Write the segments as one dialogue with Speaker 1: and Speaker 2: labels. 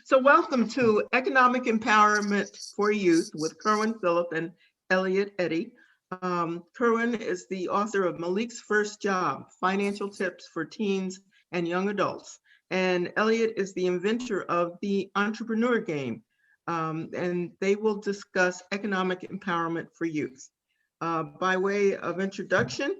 Speaker 1: So welcome to Economic Empowerment for Youth with Kerwyn Phillip and Elliott Eddy. Kerwyn is the author of Malik's First Job, Financial Tips for Teens and Young Adults. And Elliott is the inventor of the entrepreneur game. And they will discuss economic empowerment for youth. By way of introduction,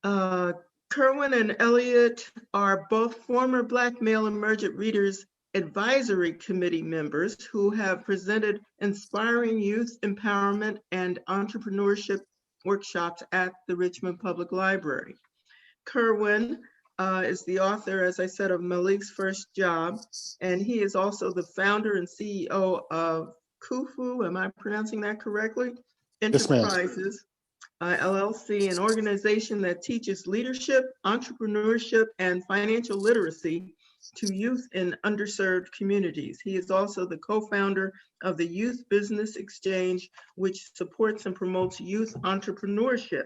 Speaker 1: Kerwyn and Elliott are both former Black Male Emergent Readers Advisory Committee members who have presented inspiring youth empowerment and entrepreneurship workshops at the Richmond Public Library. Kerwyn is the author, as I said, of Malik's First Job, and he is also the founder and CEO of KHUFU, am I pronouncing that correctly? Enterprises, LLC, an organization that teaches leadership, entrepreneurship, and financial literacy to youth in underserved communities. He is also the co-founder of the Youth Business Exchange, which supports and promotes youth entrepreneurship.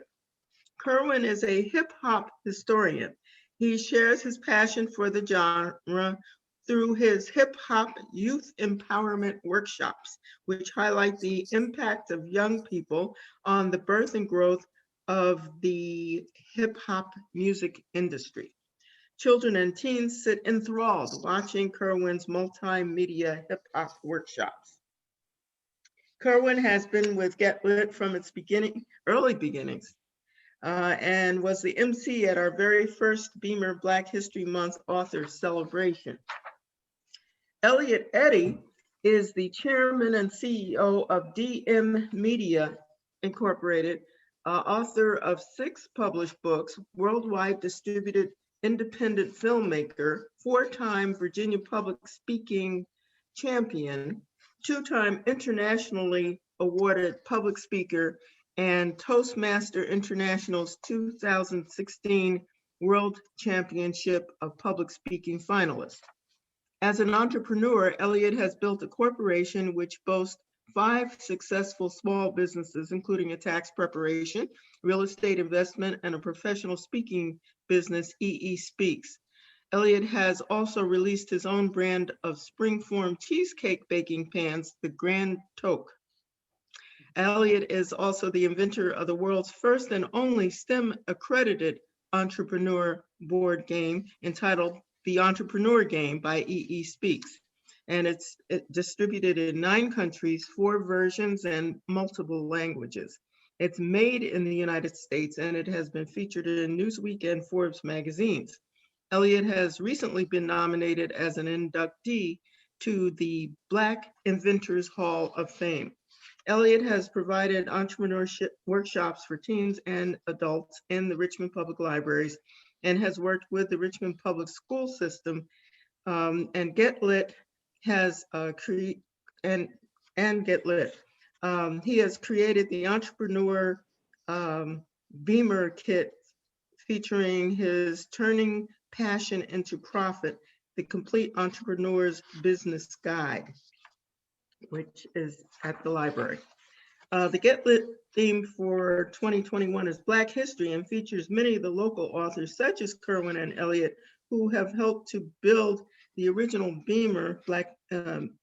Speaker 1: Kerwyn is a hip hop historian. He shares his passion for the genre through his hip hop youth empowerment workshops, which highlight the impact of young people on the birth and growth of the hip hop music industry. Children and teens sit enthralled watching Kerwyn's multimedia hip hop workshops. Kerwyn has been with Get Lit from its early beginnings, and was the MC at our very first BMER Black History Month author celebration. Elliott Eddy is the chairman and CEO of DM Media Incorporated, author of 6 published books, worldwide distributed independent filmmaker, 4-time Virginia Public Speaking champion, 2-time internationally awarded public speaker, and Toastmaster International's 2016 World Championship of Public Speaking finalist. As an entrepreneur, Elliott has built a corporation which boasts 5 successful small businesses, including a tax preparation, real estate investment, and a professional speaking business, EE Speaks. Elliott has also released his own brand of springform cheesecake baking pans, the Grand Toque. Elliott is also the inventor of the world's first and only STEM accredited entrepreneur board game entitled The Entrepreneur Game by EE Speaks. And it's distributed in 9 countries, 4 versions, and multiple languages. It's made in the United States, and it has been featured in Newsweek and Forbes magazines. Elliott has recently been nominated as an inductee to the Black Inventors Hall of Fame. Elliott has provided entrepreneurship workshops for teens and adults in the Richmond Public Libraries and has worked with the Richmond Public School System, and Get Lit has Get Lit. He has created the Entrepreneur BMER Kit featuring his Turning Passion into Profit, the Complete Entrepreneur's Business Guide, which is at the library. The Get Lit theme for 2021 is Black History and features many of the local authors such as Kerwyn and Elliott, who have helped to build the original BMER, Black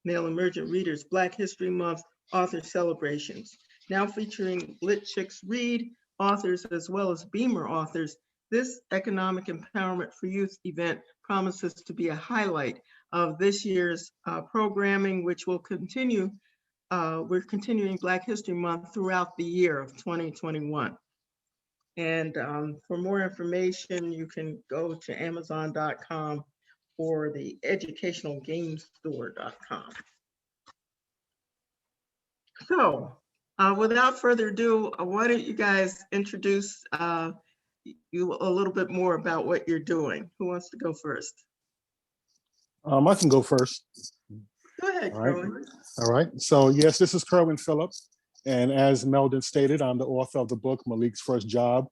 Speaker 1: Male Emergent Readers, Black History Month author celebrations. Now featuring Lit Chicks Read authors as well as BMER authors, this Economic Empowerment for Youth event promises to be a highlight of this year's programming, which will continue. We're continuing Black History Month throughout the year of 2021. And for more information, you can go to Amazon.com or the educationalgamestore.com. So without further ado, why don't you guys introduce you a little bit more about what you're doing? Who wants to go first?
Speaker 2: I can go first.
Speaker 1: Go ahead, Kerwyn.
Speaker 2: All right. So yes, this is Kerwyn Phillip. And as Meldon stated, I'm the author of the book, Malik's First Job,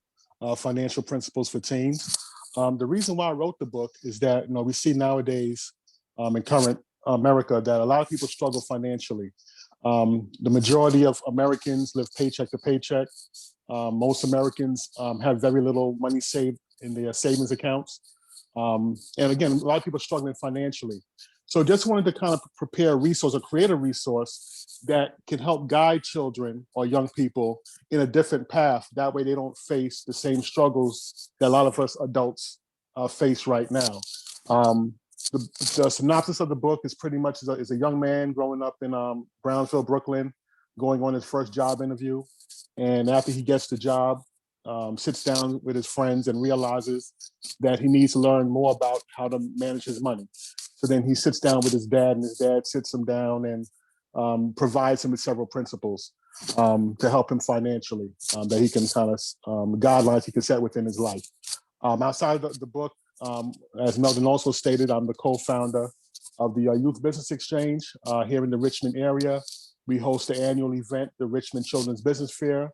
Speaker 2: Financial Principles for Teens. The reason why I wrote the book is that, we see nowadays in current America that a lot of people struggle financially. The majority of Americans live paycheck to paycheck. Most Americans have very little money saved in their savings accounts. And again, a lot of people are struggling financially. So just wanted to kind of prepare a resource or create a resource that can help guide children or young people in a different path. That way they don't face the same struggles that a lot of us adults face right now. The synopsis of the book is pretty much is a young man growing up in Brownsville, Brooklyn, going on his first job interview. And after he gets the job, sits down with his friends and realizes that he needs to learn more about how to manage his money. So then he sits down with his dad, and his dad sits him down and provides him with several principles to help him financially, that he can kind of guidelines he can set within his life. Outside of the book, as Meldon also stated, I'm the co-founder of the Youth Business Exchange here in the Richmond area. We host the annual event, the Richmond Children's Business Fair,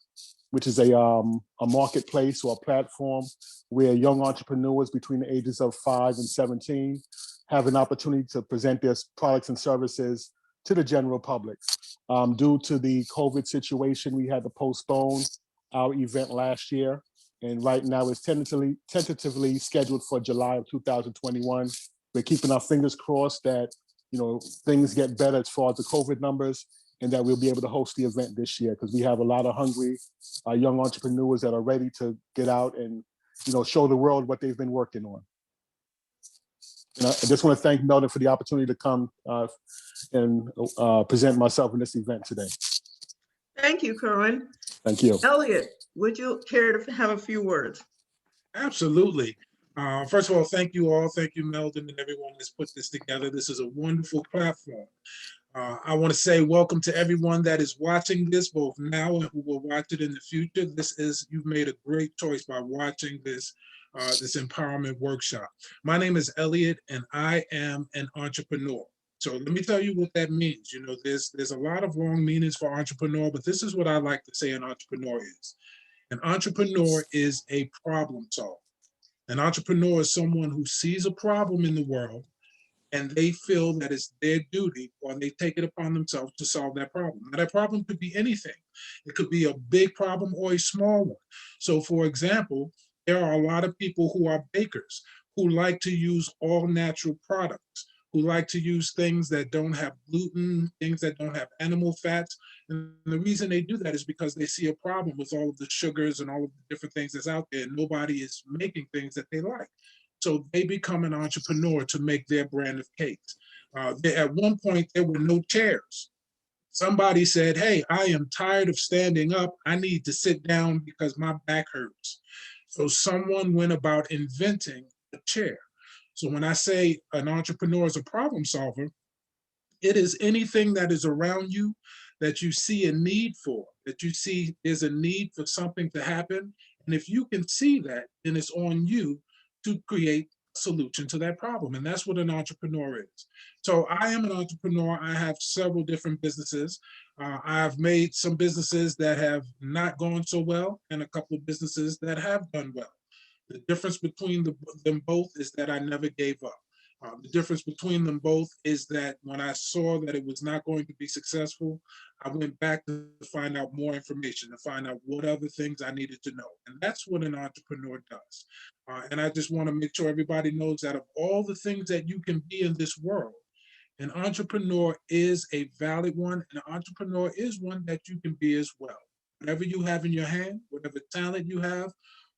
Speaker 2: which is a marketplace or a platform where young entrepreneurs between the ages of 5 and 17 have an opportunity to present their products and services to the general public. Due to the COVID situation, we had to postpone our event last year. And right now it's tentatively scheduled for July of 2021. We're keeping our fingers crossed that, things get better as far as the COVID numbers, and that we'll be able to host the event this year, because we have a lot of hungry young entrepreneurs that are ready to get out and show the world what they've been working on. And I just want to thank Meldon for the opportunity to come and present myself in this event today.
Speaker 1: Thank you, Kerwyn.
Speaker 2: Thank you.
Speaker 1: Elliott, would you care to have a few words?
Speaker 3: Absolutely. First of all, thank you all. Thank you, Meldon, and everyone that's put this together. This is a wonderful platform. I want to say welcome to everyone that is watching this, both now and who will watch it in the future. You've made a great choice by watching this empowerment workshop. My name is Elliott, and I am an entrepreneur. So let me tell you what that means. There's a lot of long meanings for entrepreneur, but this is what I like to say an entrepreneur is. An entrepreneur is a problem solver. An entrepreneur is someone who sees a problem in the world and they feel that it's their duty, or they take it upon themselves to solve that problem. Now, that problem could be anything. It could be a big problem or a small one. So for example, there are a lot of people who are bakers who like to use all natural products, who like to use things that don't have gluten, things that don't have animal fats. And the reason they do that is because they see a problem with all of the sugars and all of the different things that's out there. Nobody is making things that they like. So they become an entrepreneur to make their brand of cakes. At one point, there were no chairs. Somebody said, hey, I am tired of standing up. I need to sit down because my back hurts. So someone went about inventing a chair. So when I say an entrepreneur is a problem solver, it is anything that is around you that you see a need for, that you see there's a need for something to happen. And if you can see that, then it's on you to create a solution to that problem. And that's what an entrepreneur is. So I am an entrepreneur. I have several different businesses. I've made some businesses that have not gone so well and a couple of businesses that have done well. The difference between them both is that I never gave up. The difference between them both is that when I saw that it was not going to be successful, I went back to find out more information, to find out what other things I needed to know. And that's what an entrepreneur does. And I just want to make sure everybody knows that of all the things that you can be in this world, an entrepreneur is a valid one. And an entrepreneur is one that you can be as well. Whatever you have in your hand, whatever talent you have,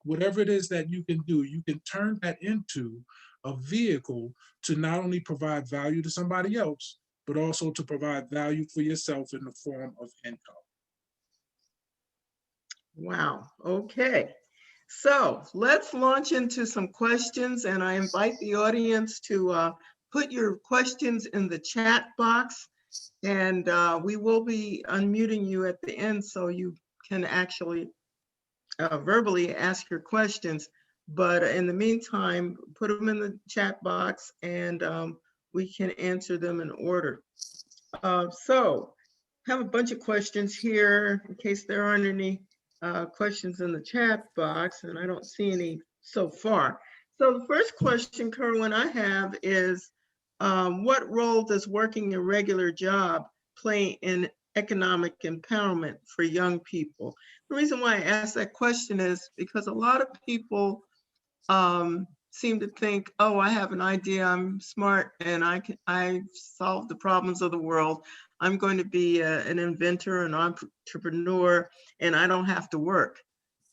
Speaker 3: whatever it is that you can do, you can turn that into a vehicle to not only provide value to somebody else, but also to provide value for yourself in the form of income.
Speaker 1: Wow, okay. So let's launch into some questions, and I invite the audience to put your questions in the chat box, and we will be unmuting you at the end so you can actually verbally ask your questions. But in the meantime, put them in the chat box and we can answer them in order. So I have a bunch of questions here in case there aren't any questions in the chat box, and I don't see any so far. So the first question, Kerwyn, I have is, what role does working a regular job play in economic empowerment for young people? The reason why I ask that question is because a lot of people seem to think, oh, I have an idea, I'm smart, and I solve the problems of the world. I'm going to be an inventor, an entrepreneur, and I don't have to work.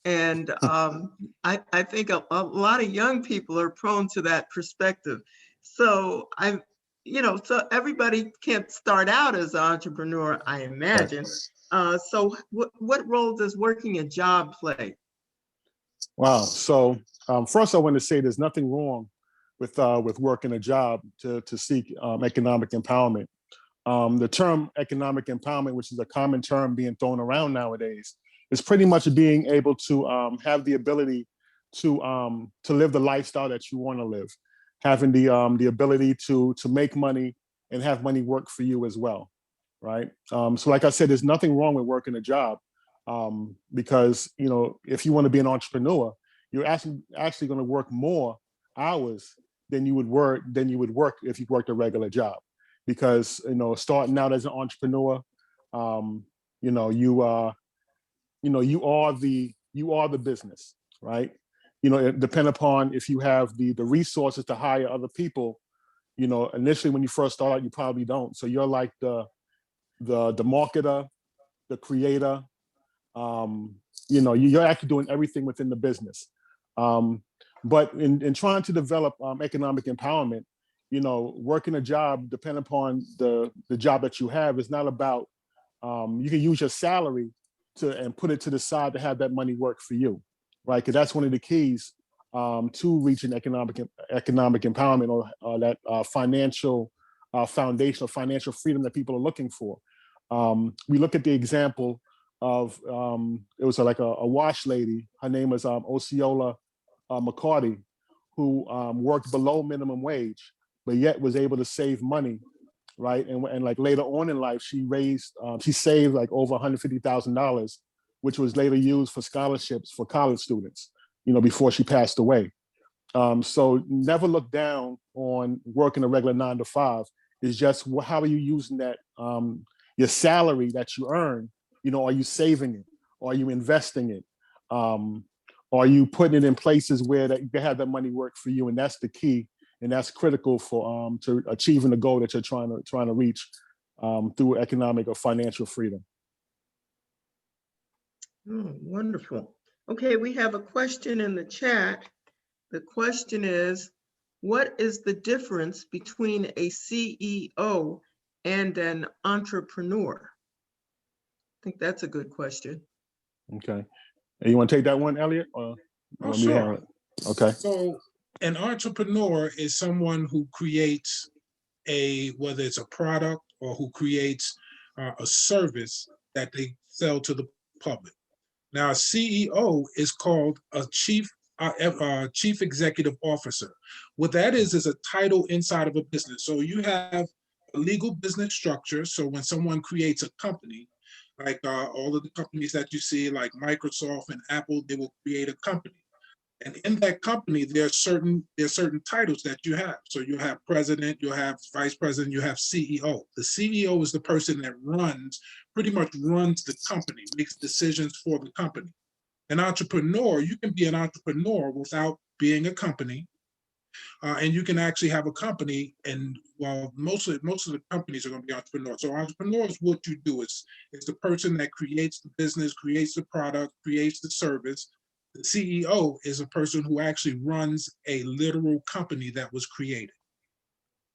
Speaker 1: And I think a lot of young people are prone to that perspective. So so everybody can't start out as an entrepreneur, I imagine. So what role does working a job play?
Speaker 2: Wow. So first, I want to say there's nothing wrong with working a job to seek economic empowerment. The term economic empowerment, which is a common term being thrown around nowadays, is pretty much being able to have the ability to live the lifestyle that you want to live, having the ability to make money and have money work for you as well, right? So, like I said, there's nothing wrong with working a job. Because if you want to be an entrepreneur, you're actually going to work more hours than you would work if you worked a regular job. Because starting out as an entrepreneur, you are the business, right? Depend upon if you have the resources to hire other people. Initially when you first start out, you probably don't. So you're like the marketer, the creator. You're actually doing everything within the business. But in trying to develop economic empowerment, working a job, depending upon the job that you have, is not about, you can use your salary and put it to the side to have that money work for you, right? Because that's one of the keys to reaching economic empowerment, or that financial foundation, or financial freedom that people are looking for. We look at the example of it was like a wash lady. Her name was Osceola McCarty, who worked below minimum wage, but yet was able to save money, right? And like later on in life, she saved like over $150,000, which was later used for scholarships for college students, before she passed away. So never look down on working a regular 9 to 5. It's just how are you using that your salary that you earn? Are you saving it? Are you investing it? Are you putting it in places where that you can have that money work for you? And that's the key, and that's critical for to achieving the goal that you're trying to reach through economic or financial freedom.
Speaker 1: Oh, wonderful. Okay, we have a question in the chat. The question is, what is the difference between a CEO and an entrepreneur? I think that's a good question.
Speaker 2: Okay. You want to take that one, Elliott? Or
Speaker 3: Oh, sure.
Speaker 2: Okay.
Speaker 3: So an entrepreneur is someone who creates whether it's a product or who creates a service that they sell to the public. Now, a CEO is called a chief executive officer. What that is a title inside of a business. So you have a legal business structure. So when someone creates a company, like all of the companies that you see, like Microsoft and Apple, they will create a company. And in that company, there's certain titles that you have. So you have president, you have vice president, you have CEO. The CEO is the person that pretty much runs the company, makes decisions for the company. An entrepreneur, you can be an entrepreneur without being a company. And you can actually have a company, and most of the companies are going to be entrepreneurs. So entrepreneurs, what you do is the person that creates the business, creates the product, creates the service. The CEO is a person who actually runs a literal company that was created.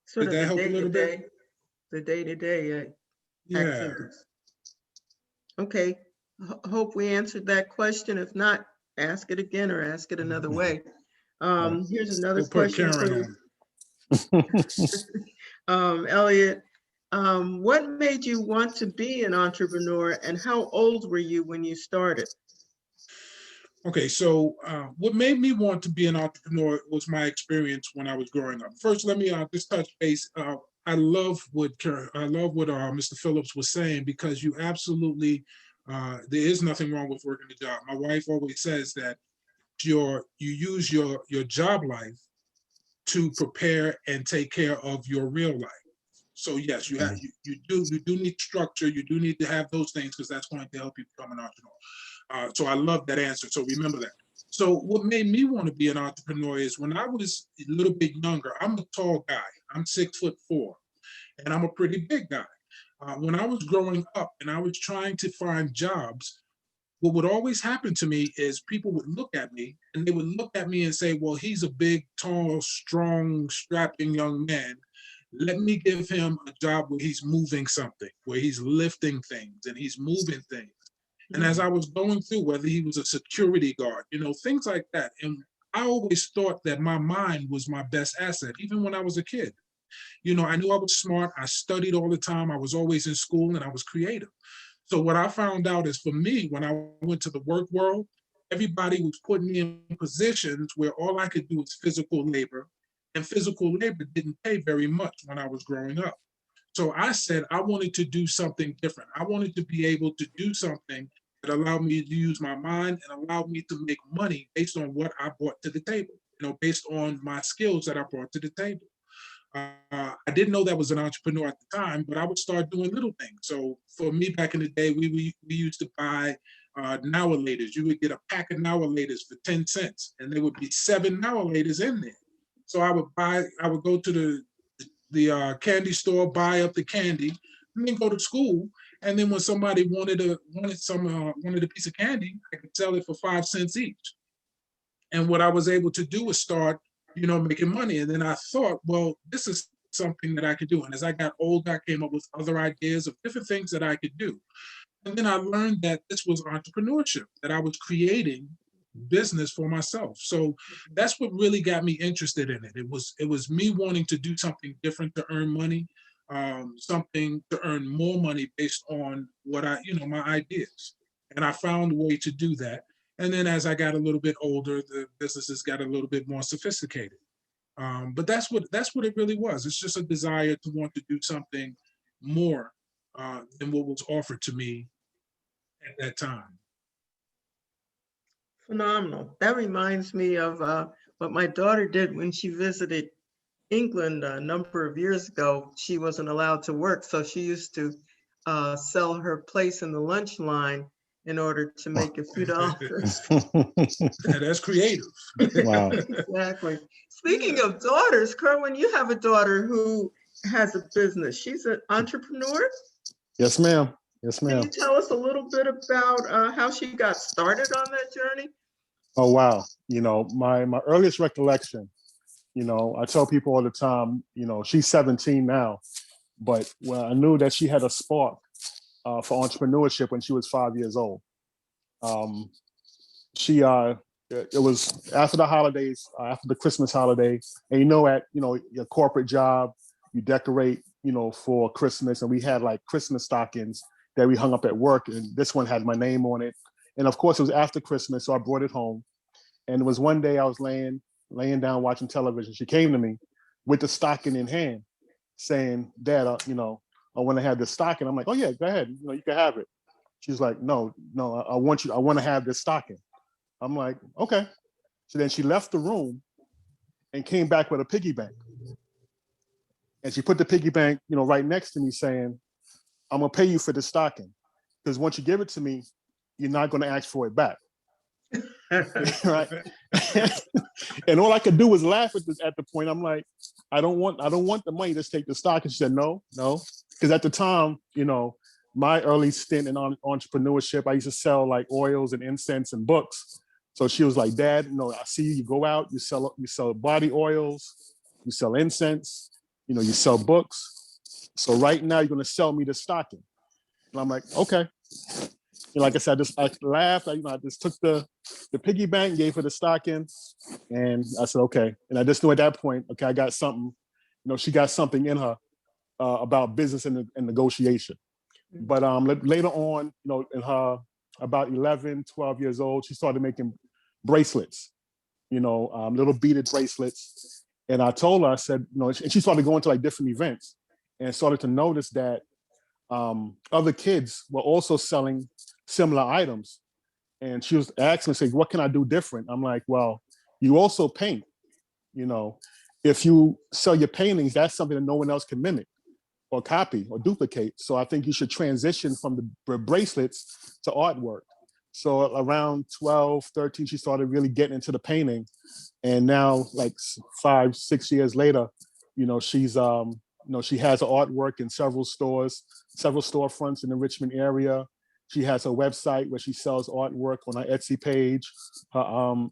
Speaker 1: Sort
Speaker 3: Did
Speaker 1: of
Speaker 3: that help a little bit?
Speaker 1: The day-to-day
Speaker 3: Yeah.
Speaker 1: activities. Okay, hope we answered that question. If not, ask it again or ask it another way. Here's another
Speaker 3: We'll put
Speaker 1: question for
Speaker 3: Kerwyn
Speaker 1: you. Elliott, what made you want to be an entrepreneur, and how old were you when you started?
Speaker 3: Okay, so what made me want to be an entrepreneur was my experience when I was growing up. First, let me just touch base. I love what Mr. Phillips was saying, because you absolutely, there is nothing wrong with working a job. My wife always says that you use your job life to prepare and take care of your real life. So yes, you do need structure. You do need to have those things, because that's going to help you become an entrepreneur. So I love that answer. So remember that. So what made me want to be an entrepreneur is when I was a little bit younger, I'm a tall guy. I'm 6'4", and I'm a pretty big guy. When I was growing up and I was trying to find jobs, what would always happen to me is people would look at me and they would look at me and say, well, he's a big, tall, strong, strapping young man. Let me give him a job where he's moving something, where he's lifting things and he's moving things. And as I was going through, whether he was a security guard, things like that. And I always thought that my mind was my best asset, even when I was a kid. I knew I was smart. I studied all the time. I was always in school and I was creative. So what I found out is for me, when I went to the work world, everybody was putting me in positions where all I could do was physical labor, and physical labor didn't pay very much when I was growing up. So I said I wanted to do something different. I wanted to be able to do something that allowed me to use my mind and allowed me to make money based on what I brought to the table, based on my skills that I brought to the table. I didn't know that was an entrepreneur at the time, but I would start doing little things. So for me back in the day, we used to buy now-a-laters. You would get a pack of now-a-laters for 10 cents, and there would be 7 now-a-laters in there. So I would go to the candy store, buy up the candy, and then go to school. And then when somebody wanted a piece of candy, I could sell it for 5 cents each. And what I was able to do was start making money. And then I thought, well, this is something that I could do. And as I got older, I came up with other ideas of different things that I could do. And then I learned that this was entrepreneurship, that I was creating business for myself. So that's what really got me interested in it. It was me wanting to do something different to earn money, something to earn more money based on what my ideas. And I found a way to do that. And then as I got a little bit older, the businesses got a little bit more sophisticated. But that's what it really was. It's just a desire to want to do something more than what was offered to me at that time.
Speaker 1: Phenomenal. That reminds me of what my daughter did when she visited England a number of years ago. She wasn't allowed to work, so she used to sell her place in the lunch line in order to make a few dollars.
Speaker 3: That's creative.
Speaker 2: Wow.
Speaker 1: Exactly. Speaking of daughters, Kerwyn, you have a daughter who has a business. She's an entrepreneur.
Speaker 2: Yes, ma'am. Yes,
Speaker 1: Can
Speaker 2: ma'am.
Speaker 1: you tell us a little bit about how she got started on that journey?
Speaker 2: Oh, wow. My earliest recollection, I tell people all the time, she's 17 now, but I knew that she had a spark for entrepreneurship when she was 5 years old. It was after the holidays, after the Christmas holiday, and at your corporate job, you decorate, for Christmas, and we had like Christmas stockings that we hung up at work, and this one had my name on it. And of course, it was after Christmas, so I brought it home. And it was one day I was laying down watching television. She came to me with the stocking in hand, saying, "Dad, I want to have this stocking." I'm like, "Oh yeah, go ahead. You can have it." She's like, "No, I want to have this stocking." I'm like, "Okay." So then she left the room and came back with a piggy bank. And she put the piggy bank, right next to me, saying, "I'm gonna pay you for the stocking, because once you give it to me, you're not gonna ask for it back." Right. And all I could do was laugh at the point. I'm like, I don't want the money. Just take the stock. And she said, no. Because at the time, my early stint in entrepreneurship, I used to sell like oils and incense and books. So she was like, "Dad, I see you go out, you sell body oils, you sell incense, you sell books. So right now you're going to sell me the stocking." And I'm like, "Okay." Like I said, I laughed. I just took the piggy bank, gave her the stocking, and I said, "Okay." And I just knew at that point, okay, I got something. She got something in her about business and negotiation. But later on, in her about 11, 12 years old, she started making bracelets, little beaded bracelets. And I told her, I said, and she started going to like different events and started to notice that other kids were also selling similar items. And she was asking me, saying, "What can I do different?" I'm like, "Well, you also paint. If you sell your paintings, that's something that no one else can mimic or copy or duplicate. So I think you should transition from the bracelets to artwork." So around 12, 13, she started really getting into the painting. And now, like 5, 6 years later, she's she has artwork in several stores, several storefronts in the Richmond area. She has a website where she sells artwork on her Etsy page, her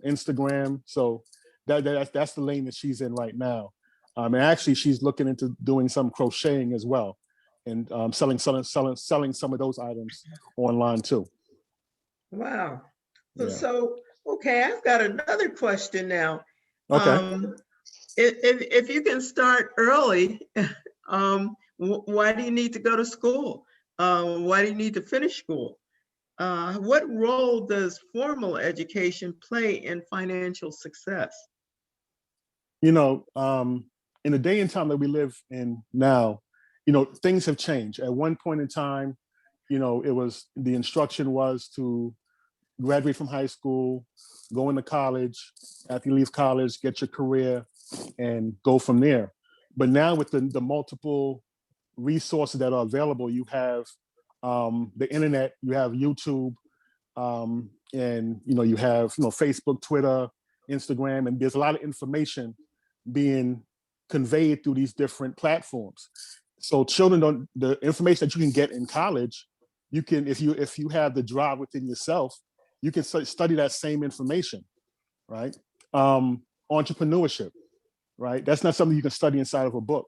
Speaker 2: Instagram. So that's the lane that she's in right now. And actually, she's looking into doing some crocheting as well, and selling some of those items online too.
Speaker 1: Wow.
Speaker 2: Yeah.
Speaker 1: So, okay, I've got another question now.
Speaker 2: Okay.
Speaker 1: If you can start early, why do you need to go to school? Why do you need to finish school? What role does formal education play in financial success?
Speaker 2: In the day and time that we live in now, things have changed. At one point in time, the instruction was to graduate from high school, go into college, after you leave college, get your career, and go from there. But now with the multiple resources that are available, you have the internet, you have YouTube, and you have Facebook, Twitter, Instagram, and there's a lot of information being conveyed through these different platforms. So children the information that you can get in college, you can, if you have the drive within yourself, you can study that same information, right? Entrepreneurship, right? That's not something you can study inside of a book.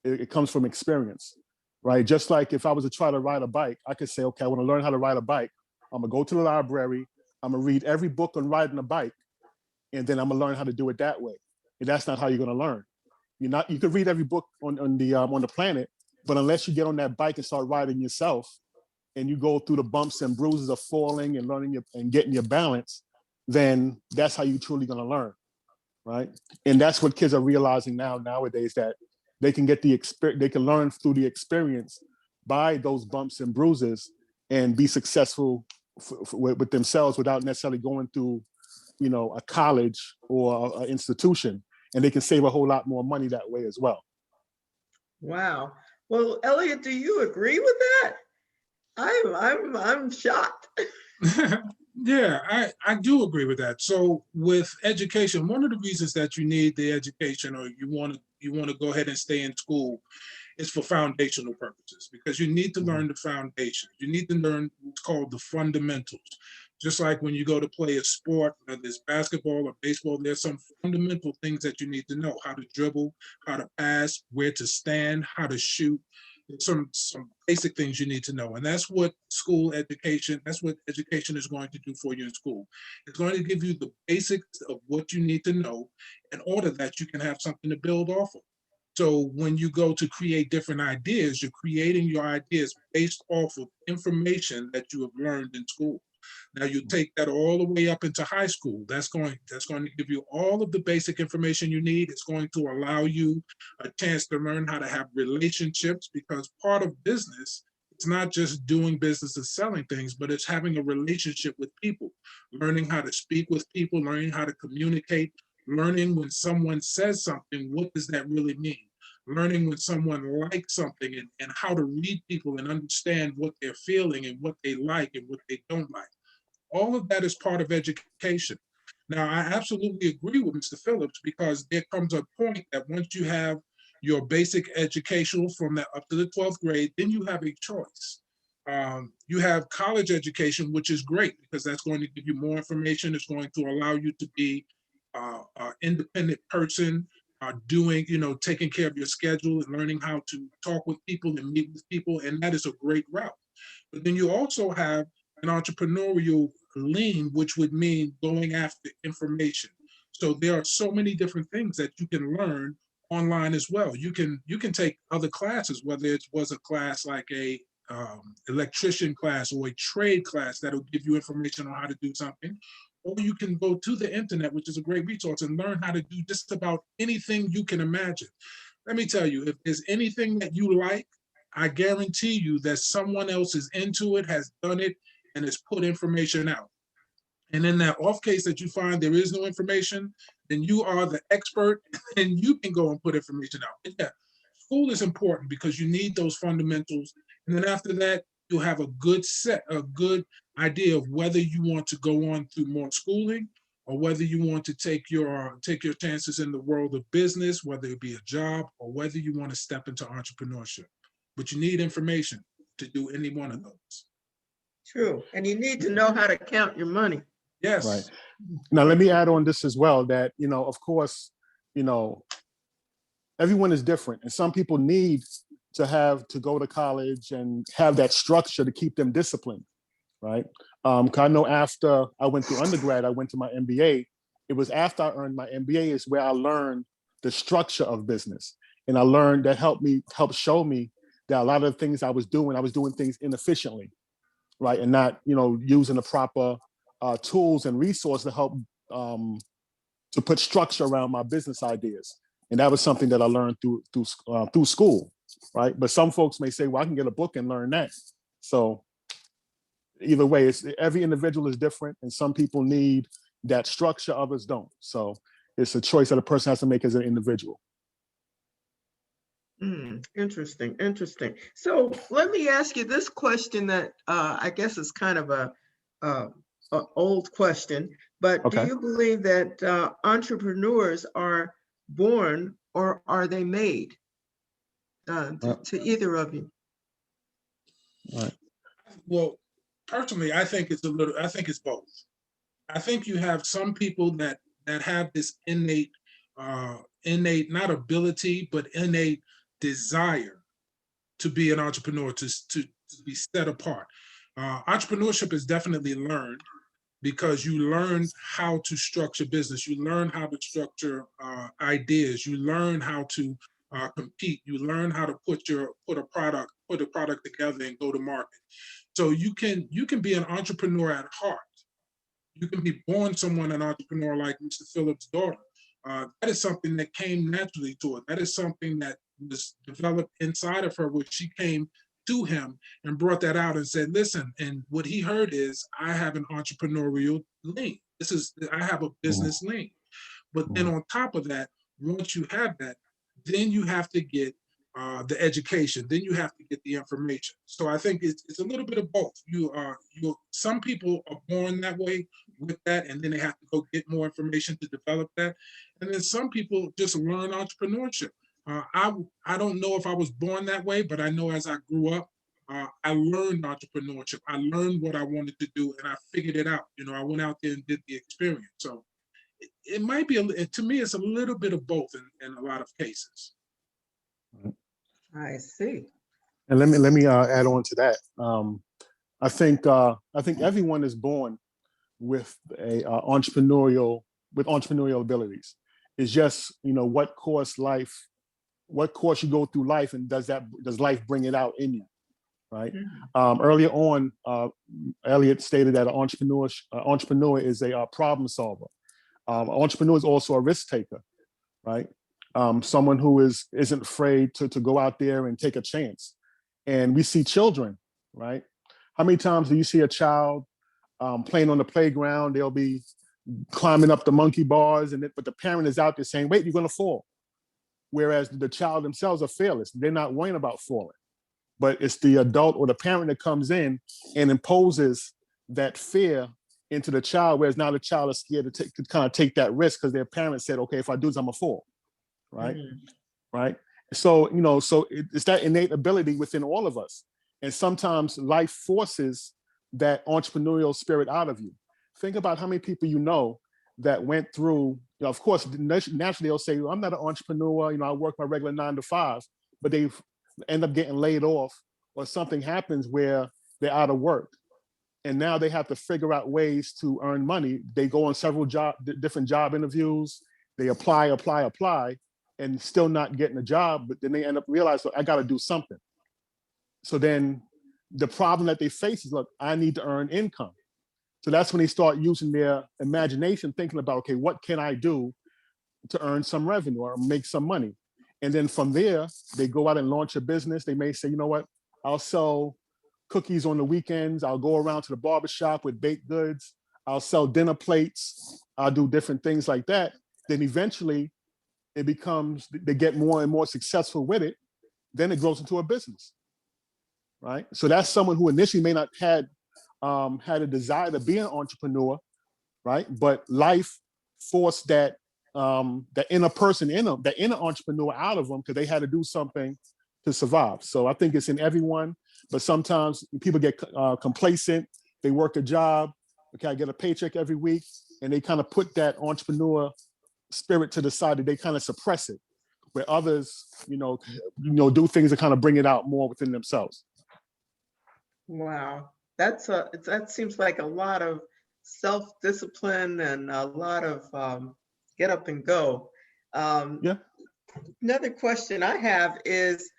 Speaker 2: It comes from experience, right? Just like if I was to try to ride a bike, I could say, okay, I want to learn how to ride a bike. I'm gonna go to the library, I'm gonna read every book on riding a bike, and then I'm gonna learn how to do it that way. And that's not how you're gonna learn. You could read every book on the planet, but unless you get on that bike and start riding yourself, and you go through the bumps and bruises of falling and learning and getting your balance, then that's how you're truly gonna learn, right? And that's what kids are realizing nowadays, that they can get they can learn through the experience by those bumps and bruises and be successful with themselves without necessarily going through, a college or an institution. And they can save a whole lot more money that way as well.
Speaker 1: Wow. Well, Elliott, do you agree with that? I'm shocked.
Speaker 3: Yeah, I do agree with that. So with education, one of the reasons that you need the education, or you want to go ahead and stay in school, is for foundational purposes, because you need to learn the foundation. You need to learn what's called the fundamentals. Just like when you go to play a sport, whether it's basketball or baseball, there's some fundamental things that you need to know: how to dribble, how to pass, where to stand, how to shoot. Some basic things you need to know. And that's what that's what education is going to do for you in school. It's going to give you the basics of what you need to know in order that you can have something to build off of. So when you go to create different ideas, you're creating your ideas based off of information that you have learned in school. Now you take that all the way up into high school. That's going to give you all of the basic information you need. It's going to allow you a chance to learn how to have relationships, because part of business, it's not just doing business and selling things, but it's having a relationship with people, learning how to speak with people, learning how to communicate, learning when someone says something, what does that really mean? Learning when someone likes something, and how to read people and understand what they're feeling and what they like and what they don't like. All of that is part of education. Now, I absolutely agree with Mr. Phillips, because there comes a point that once you have your basic educational from that up to the 12th grade, then you have a choice. You have college education, which is great, because that's going to give you more information. It's going to allow you to be an independent person, taking care of your schedule and learning how to talk with people and meet with people. And that is a great route. But then you also have an entrepreneurial lean, which would mean going after information. So there are so many different things that you can learn online as well. You can take other classes, whether it was a class like a electrician class or a trade class that'll give you information on how to do something. Or you can go to the internet, which is a great resource, and learn how to do just about anything you can imagine. Let me tell you, if there's anything that you like, I guarantee you that someone else is into it, has done it, and has put information out. And in that off case that you find there is no information, then you are the expert and you can go and put information out. And yeah, school is important because you need those fundamentals. And then after that, you'll have a good idea of whether you want to go on through more schooling or whether you want to take your chances in the world of business, whether it be a job or whether you want to step into entrepreneurship. But you need information to do any one of those.
Speaker 1: True. And you need to know how to count your money.
Speaker 3: Yes.
Speaker 2: Right. Now, let me add on this as well, that, of course, everyone is different. And some people need to go to college and have that structure to keep them disciplined, right? 'Cause I know after I went through undergrad, I went to my MBA. It was after I earned my MBA is where I learned the structure of business. And I learned that helped show me that a lot of the things I was doing things inefficiently, right? And not, using the proper tools and resources to help to put structure around my business ideas. And that was something that I learned through school, right? But some folks may say, well, I can get a book and learn that. So either way, every individual is different, and some people need that structure, others don't. So it's a choice that a person has to make as an individual.
Speaker 1: Interesting. So let me ask you this question that I guess is kind of a old question, but
Speaker 2: Okay.
Speaker 1: do you believe that entrepreneurs are born or are they made? To either of you.
Speaker 2: Right.
Speaker 3: Well, personally, I think it's both. I think you have some people that have this innate not ability, but innate desire to be an entrepreneur, to be set apart. Entrepreneurship is definitely learned because you learn how to structure business, you learn how to structure ideas, you learn how to compete, you learn how to put a product together and go to market. So you can be an entrepreneur at heart. You can be born an entrepreneur like Mr. Phillip's daughter. That is something that came naturally to her. That is something that was developed inside of her, which she came to him and brought that out and said, listen, and what he heard is, I have an entrepreneurial lean. I have a business lean. But then on top of that, once you have that, then you have to get the education, then you have to get the information. So I think it's a little bit of both. Some people are born that way with that, and then they have to go get more information to develop that. And then some people just learn entrepreneurship. I don't know if I was born that way, but I know as I grew up, I learned entrepreneurship. I learned what I wanted to do, and I figured it out. I went out there and did the experience. So it might be, to me, it's a little bit of both in a lot of cases.
Speaker 1: I see.
Speaker 2: And let me add on to that. I think everyone is born with entrepreneurial abilities. It's just, what course you go through life, and does life bring it out in you, right? Earlier on, Elliott stated that an entrepreneur is a problem solver. An entrepreneur is also a risk taker, right? Someone who isn't afraid to go out there and take a chance. And we see children, right? How many times do you see a child playing on the playground? They'll be climbing up the monkey bars, but the parent is out there saying, wait, you're gonna fall. Whereas the child themselves are fearless. They're not worrying about falling. But it's the adult or the parent that comes in and imposes that fear into the child, whereas now the child is scared to kind of take that risk because their parents said, okay, if I do this, I'm gonna fall, right? Right? So, it's that innate ability within all of us. And sometimes life forces that entrepreneurial spirit out of you. Think about how many people that went through, of course, naturally they'll say, well, I'm not an entrepreneur, I work my regular 9 to 5, but they end up getting laid off, or something happens where they're out of work. And now they have to figure out ways to earn money. They go on several different job interviews, they apply, and still not getting a job, but then they end up realizing, I gotta do something. So then the problem that they face is, look, I need to earn income. So that's when they start using their imagination, thinking about, okay, what can I do to earn some revenue or make some money? And then from there, they go out and launch a business. They may say, you know what, I'll sell cookies on the weekends. I'll go around to the barbershop with baked goods. I'll sell dinner plates. I'll do different things like that. Then eventually they get more and more successful with it. Then it grows into a business, right? So that's someone who initially may not had had a desire to be an entrepreneur, right? But life forced that inner person in them, that inner entrepreneur out of them, because they had to do something to survive. So I think it's in everyone, but sometimes people get complacent. They work a job, okay, I get a paycheck every week, and they kind of put that entrepreneur spirit to the side, that they kind of suppress it, where others, do things to kind of bring it out more within themselves.
Speaker 1: Wow, that seems like a lot of self-discipline and a lot of get up and go.
Speaker 2: Yeah.
Speaker 1: Another question I have is,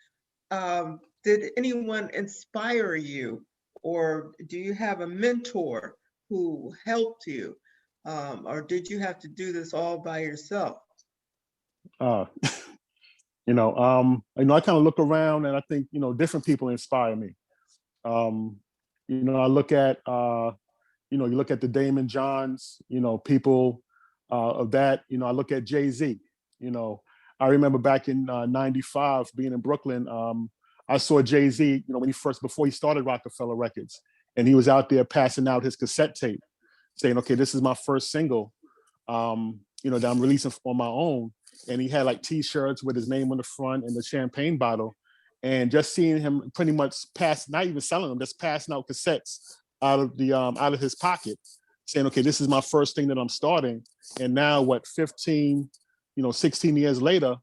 Speaker 1: did anyone inspire you, or do you have a mentor who helped you, or did you have to do this all by yourself?
Speaker 2: I kind of look around and I think, different people inspire me. I look at, you look at the Damon Johns, people of that, I look at Jay-Z, I remember back in 95 being in Brooklyn, I saw Jay-Z, before he started Rockefeller Records, and he was out there passing out his cassette tape saying, okay, this is my first single, that I'm releasing on my own. And he had like T-shirts with his name on the front and the champagne bottle. And just seeing him pretty much not even selling them, just passing out cassettes out of his pocket, saying, okay, this is my first thing that I'm starting. And now 16 years later,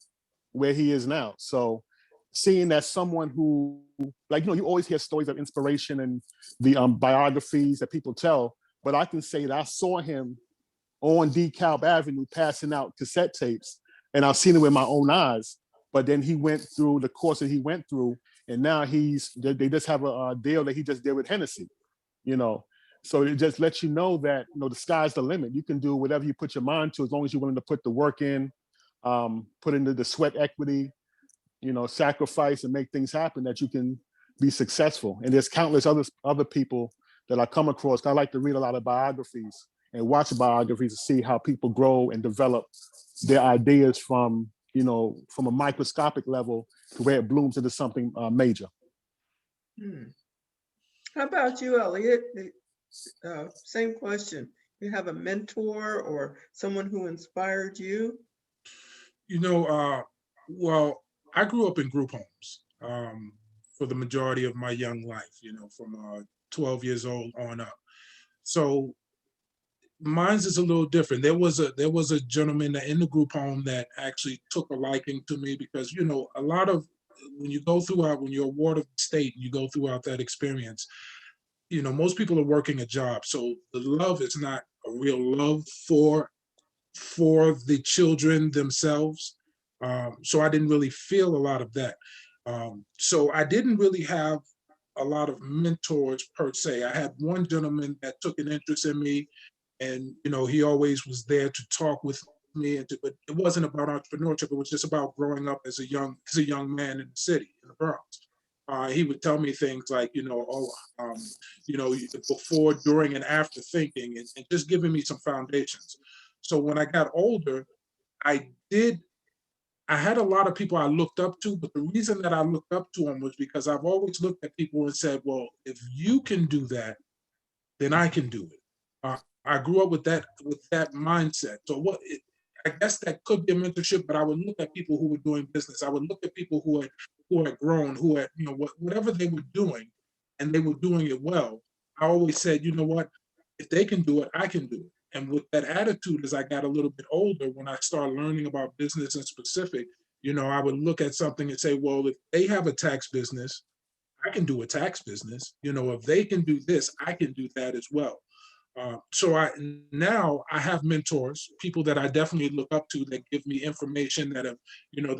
Speaker 2: where he is now. So seeing that someone who, you always hear stories of inspiration and the biographies that people tell, but I can say that I saw him on DeKalb Avenue passing out cassette tapes, and I've seen it with my own eyes. But then he went through the course that he went through, and now they just have a deal that he just did with Hennessy, So it just lets you know that, the sky's the limit. You can do whatever you put your mind to, as long as you're willing to put the work in, put into the sweat equity, sacrifice and make things happen, that you can be successful. And there's countless other people that I come across. I like to read a lot of biographies and watch biographies to see how people grow and develop their ideas from a microscopic level to where it blooms into something major.
Speaker 1: How about you, Elliott? Same question. You have a mentor or someone who inspired you?
Speaker 3: Well, I grew up in group homes for the majority of my young life, from 12 years old on up. So mine's is a little different. There was a gentleman in the group home that actually took a liking to me, because a lot of when you're a ward of the state, you go throughout that experience. Most people are working a job, so the love is not a real love for the children themselves. So I didn't really feel a lot of that. So I didn't really have a lot of mentors per se. I had one gentleman that took an interest in me, and he always was there to talk with me, but it wasn't about entrepreneurship. It was just about growing up as a young man in the city, in the Bronx. He would tell me things like, before, during, and after thinking, and just giving me some foundations. So when I got older, I had a lot of people I looked up to, but the reason that I looked up to them was because I've always looked at people and said, well, if you can do that, then I can do it. I grew up with that mindset. So I guess that could be a mentorship, but I would look at people who were doing business. I would look at people who had grown, who had, whatever they were doing, and they were doing it well. I always said, you know what, if they can do it, I can do it. And with that attitude, as I got a little bit older, when I started learning about business in specific, I would look at something and say, well, if they have a tax business, I can do a tax business. If they can do this, I can do that as well. So now I have mentors, people that I definitely look up to, that give me information that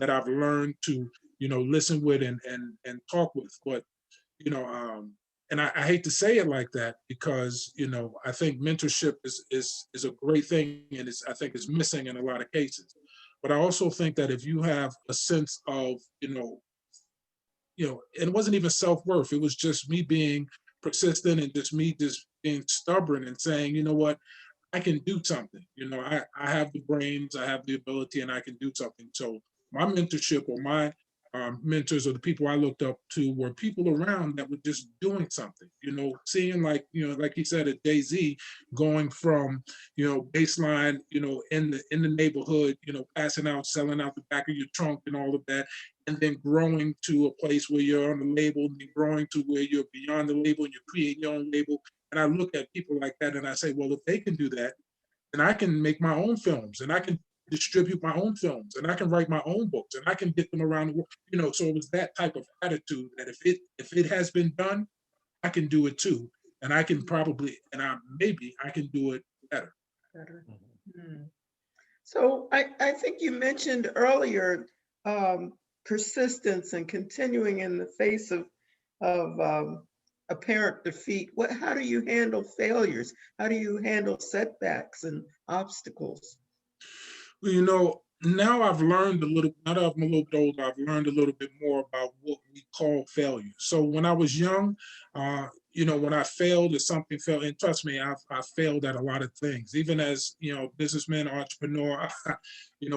Speaker 3: I've learned to, listen with and talk with. But, and I hate to say it like that, because, I think mentorship is a great thing, and I think it's missing in a lot of cases. But I also think that if you have a sense of, and it wasn't even self-worth, it was just me being persistent and just being stubborn and saying, you know what, I can do something. I have the brains, I have the ability, and I can do something. So my mentorship, or my mentors or the people I looked up to were people around that were just doing something, seeing like he said at Jay-Z, going from, baseline, in the neighborhood, passing out, selling out the back of your trunk and all of that, and then growing to a place where you're on the label, and then growing to where you're beyond the label and you create your own label. And I look at people like that and I say, well, if they can do that, then I can make my own films and I can distribute my own films and I can write my own books and I can get them around the world. So it was that type of attitude that if it has been done, I can do it too. And I can probably, maybe I can do it better.
Speaker 1: So I think you mentioned earlier persistence and continuing in the face of apparent defeat. How do you handle failures? How do you handle setbacks and obstacles?
Speaker 3: Well, now I've learned a little, now that I'm a little bit older, I've learned a little bit more about what we call failure. So when I was young, when I failed or something failed, and trust me, I failed at a lot of things. Even as, businessman, entrepreneur,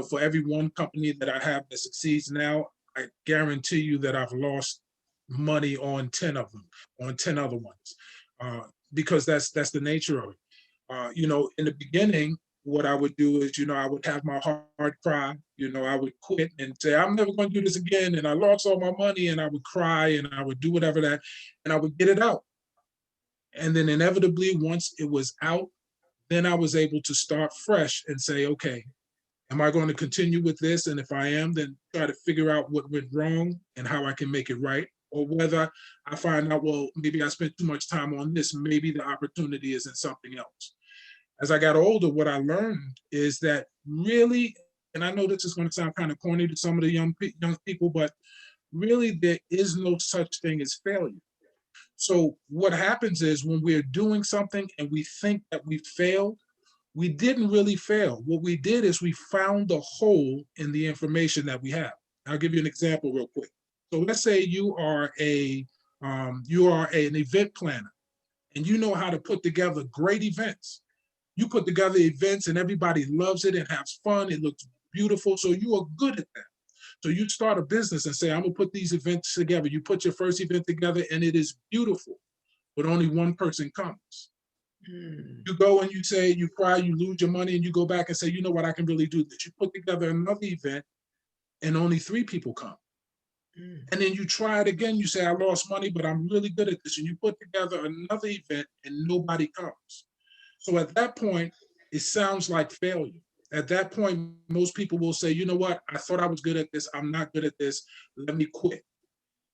Speaker 3: for every one company that I have that succeeds now, I guarantee you that I've lost money on 10 of them, on 10 other ones, because that's the nature of it. In the beginning, what I would do is, I would have my hard cry, I would quit and say, I'm never going to do this again. And I lost all my money and I would cry and I would do whatever that, and I would get it out. And then inevitably, once it was out, then I was able to start fresh and say, okay, am I going to continue with this? And if I am, then try to figure out what went wrong and how I can make it right. Or whether I find out, well, maybe I spent too much time on this, maybe the opportunity is in something else. As I got older, what I learned is that really, and I know this is going to sound kind of corny to some of the young people, but really there is no such thing as failure. So what happens is when we're doing something and we think that we failed, we didn't really fail. What we did is we found the hole in the information that we have. I'll give you an example real quick. So let's say you are an event planner and you know how to put together great events. You put together events and everybody loves it and has fun. It looks beautiful. So you are good at that. So you start a business and say, I'm gonna put these events together. You put your first event together and it is beautiful, but only one person comes. You go and you say, you cry, you lose your money, and you go back and say, you know what, I can really do this. You put together another event and only 3 people come. And then you try it again, you say, I lost money, but I'm really good at this. And you put together another event and nobody comes. So at that point, it sounds like failure. At that point, most people will say, you know what, I thought I was good at this. I'm not good at this. Let me quit.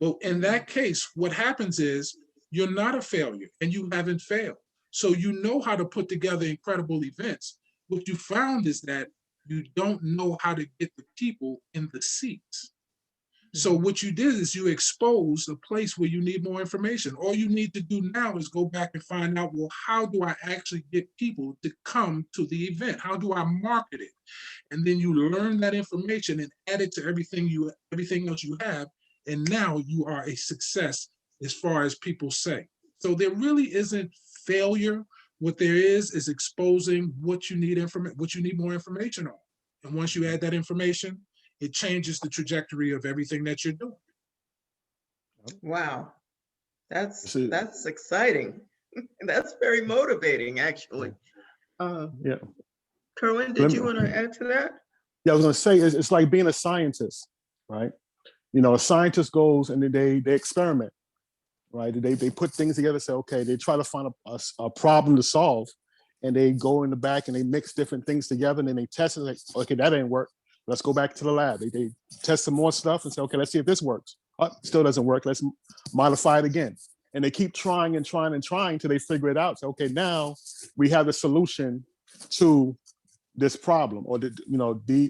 Speaker 3: Well, in that case, what happens is you're not a failure and you haven't failed. So you know how to put together incredible events. What you found is that you don't know how to get the people in the seats. So what you did is you exposed a place where you need more information. All you need to do now is go back and find out, well, how do I actually get people to come to the event? How do I market it? And then you learn that information and add it to everything else you have. And now you are a success as far as people say. So there really isn't failure. What there is exposing what you need more information on. And once you add that information, it changes the trajectory of everything that you're doing.
Speaker 1: Wow, that's exciting. That's very motivating, actually.
Speaker 2: Yeah.
Speaker 1: Kerwyn, did you want to add to that?
Speaker 2: Yeah, I was going to say it's like being a scientist, right? A scientist goes and they experiment, right? They put things together, say, okay, they try to find a problem to solve, and they go in the back and they mix different things together and then they test it. Like, okay, that ain't work. Let's go back to the lab. They test some more stuff and say, okay, let's see if this works. Oh, still doesn't work. Let's modify it again. And they keep trying and trying and trying till they figure it out. So, okay, now we have the solution to this problem. Or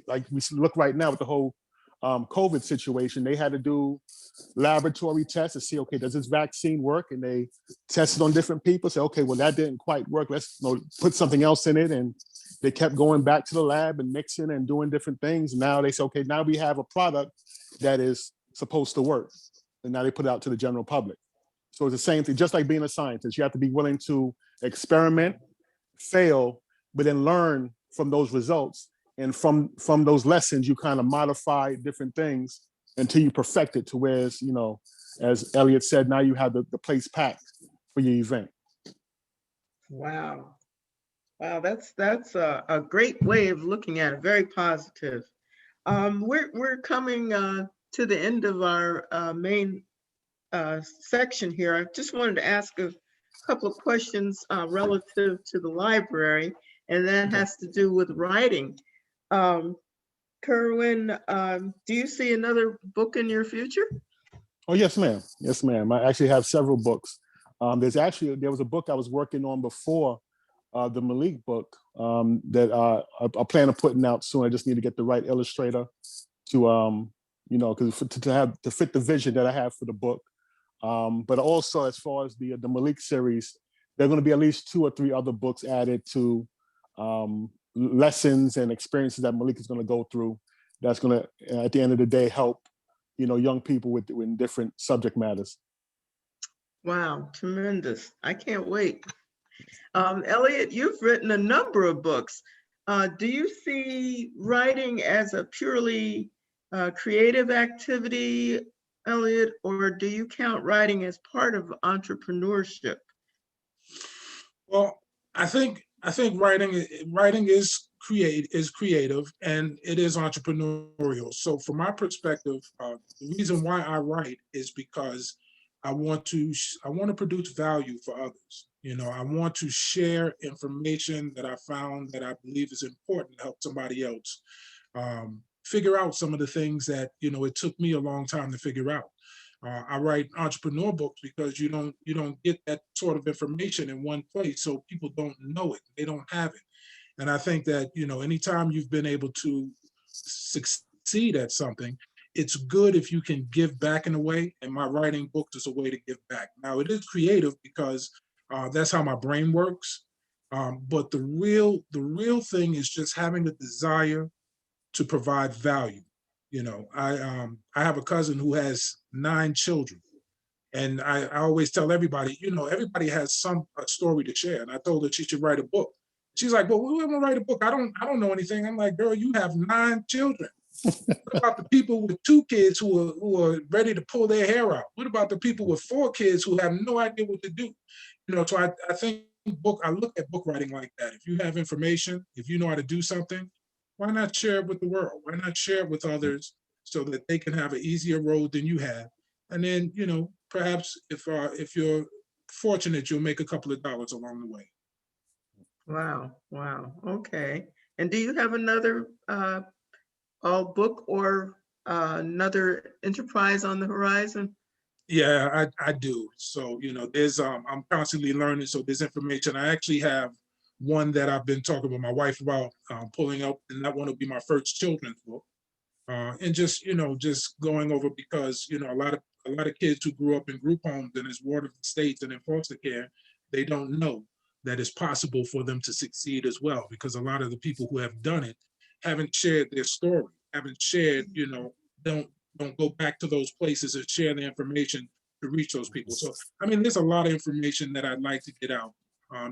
Speaker 2: like we look right now with the whole COVID situation, they had to do laboratory tests to see, okay, does this vaccine work? And they tested on different people. Say, okay, well, that didn't quite work. Let's put something else in it. And they kept going back to the lab and mixing and doing different things. Now they say, okay, now we have a product that is supposed to work. And now they put it out to the general public. So it's the same thing, just like being a scientist. You have to be willing to experiment, fail, but then learn from those results. And from those lessons, you kind of modify different things until you perfect it to where it's, you know, as Elliott said, now you have the place packed for your event.
Speaker 1: Wow. Wow, that's a great way of looking at it, very positive. We're coming to the end of our main section here. I just wanted to ask a couple of questions relative to the library, and that has to do with writing. Kerwyn, do you see another book in your future?
Speaker 2: Oh, yes, ma'am. Yes, ma'am. I actually have several books. There was a book I was working on before the Malik book that I plan on putting out soon. I just need to get the right illustrator to, you know, because to fit the vision that I have for the book. But also, as far as the Malik series, there are going to be at least 2 or 3 other books added to lessons and experiences that Malik is going to go through. That's going to, at the end of the day, help, you know, young people with different subject matters.
Speaker 1: Wow, tremendous. I can't wait. Elliott, you've written a number of books. Do you see writing as a purely creative activity, Elliott, or do you count writing as part of entrepreneurship?
Speaker 3: Well, I think writing is creative and it is entrepreneurial. So from my perspective, the reason why I write is because I want to produce value for others. You know, I want to share information that I found that I believe is important to help somebody else figure out some of the things that, you know, it took me a long time to figure out. I write entrepreneur books because you don't get that sort of information in one place, so people don't know it, they don't have it. And I think that, you know, anytime you've been able to succeed at something, it's good if you can give back in a way. And my writing books is a way to give back. Now it is creative because that's how my brain works. But the real thing is just having a desire to provide value. You know, I have a cousin who has 9 children, and I always tell everybody, you know, everybody has a story to share. And I told her she should write a book. She's like, "Well, who am I write a book? I don't know anything." I'm like, "Girl, you have 9 children. What about the people with 2 kids who are ready to pull their hair out? What about the people with 4 kids who have no idea what to do?" You know, so I think I look at book writing like that. If you have information, if you know how to do something, why not share it with the world? Why not share it with others so that they can have an easier road than you have? And then, you know, perhaps if you're fortunate, you'll make a couple of dollars along the way.
Speaker 1: Wow, wow, okay. And do you have another book or another enterprise on the horizon?
Speaker 3: Yeah, I do. So, you know, I'm constantly learning. So there's information. I actually have one that I've been talking with my wife about pulling up, and that one will be my first children's book. And just, you know, just going over because, you know, a lot of kids who grew up in group homes and as ward of the states and in foster care, they don't know that it's possible for them to succeed as well, because a lot of the people who have done it haven't shared their story, haven't shared, you know, don't go back to those places and share the information to reach those people. So, I mean, there's a lot of information that I'd like to get out